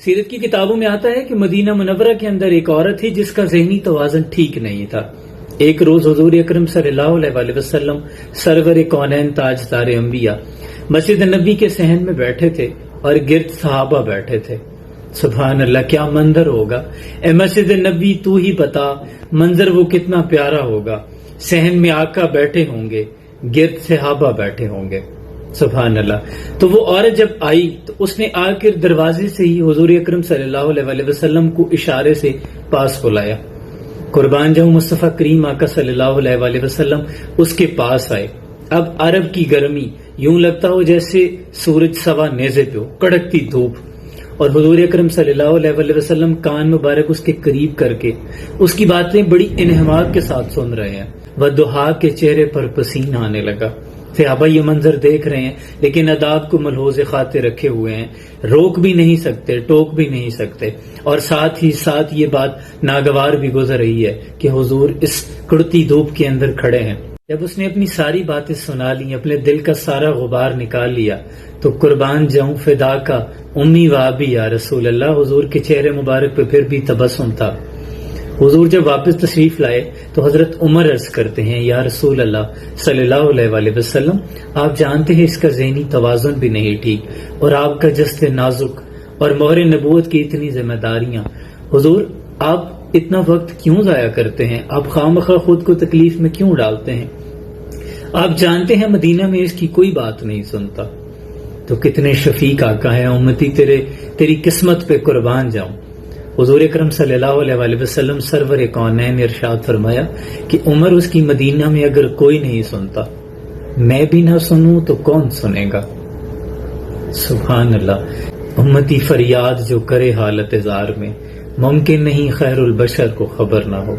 سیرت کی کتابوں میں آتا ہے کہ مدینہ منورہ کے اندر ایک عورت تھی جس کا ذہنی توازن ٹھیک نہیں تھا. ایک روز حضور اکرم صلی اللہ علیہ وسلم سرور کونین تاجدار انبیاء مسجد نبی کے صحن میں بیٹھے تھے اور گرد صحابہ بیٹھے تھے. سبحان اللہ، کیا منظر ہوگا. اے مسجد نبی تو ہی بتا منظر وہ کتنا پیارا ہوگا. صحن میں آقا بیٹھے ہوں گے، گرد صحابہ بیٹھے ہوں گے. سبحان اللہ. تو وہ عورت جب آئی تو اس نے آ کر دروازے سے ہی حضور اکرم صلی اللہ علیہ وسلم کو اشارے سے پاس بلایا. قربان جاؤں مصطفیٰ کریم آقا صلی اللہ علیہ وسلم اس کے پاس آئے. اب عرب کی گرمی، یوں لگتا ہو جیسے سورج سوا نیزے پہ ہو، کڑکتی دھوپ، اور حضور اکرم صلی اللہ علیہ وسلم کان مبارک اس کے قریب کر کے اس کی باتیں بڑی انہماک کے ساتھ سن رہے ہیں. وضحیٰ کے چہرے پر پسینہ آنے لگا. صحابہ یہ منظر دیکھ رہے ہیں لیکن آداب کو ملحوظ خاطر رکھے ہوئے ہیں، روک بھی نہیں سکتے، ٹوک بھی نہیں سکتے، اور ساتھ ہی ساتھ یہ بات ناگوار بھی گزر رہی ہے کہ حضور اس کڑتی دھوپ کے اندر کھڑے ہیں. جب اس نے اپنی ساری باتیں سنا لی، اپنے دل کا سارا غبار نکال لیا، تو قربان جاؤں فدا کا امی و ابی یا رسول اللہ، حضور کے چہرے مبارک پہ پھر بھی تبسم تھا. حضور جب واپس تشریف لائے تو حضرت عمر عرض کرتے ہیں، یا رسول اللہ صلی اللہ علیہ وسلم، آپ جانتے ہیں اس کا ذہنی توازن بھی نہیں ٹھیک، اور آپ کا جسد نازک، اور مہر نبوت کی اتنی ذمہ داریاں. حضور آپ اتنا وقت کیوں ضائع کرتے ہیں؟ آپ خواہ خود کو تکلیف میں کیوں ڈالتے ہیں؟ آپ جانتے ہیں مدینہ میں اس کی کوئی بات نہیں سنتا. تو کتنے شفیق آقا ہیں، امتی تیری قسمت پہ قربان جاؤں. حضور اکرم صلی اللہ علیہ وسلم سرور کونین نے ارشاد فرمایا کہ عمر اس کی مدینہ میں اگر کوئی نہیں سنتا، میں بھی نہ سنوں تو کون سنے گا. سبحان اللہ. امتی فریاد جو کرے حالت زار میں، ممکن نہیں خیر البشر کو خبر نہ ہو.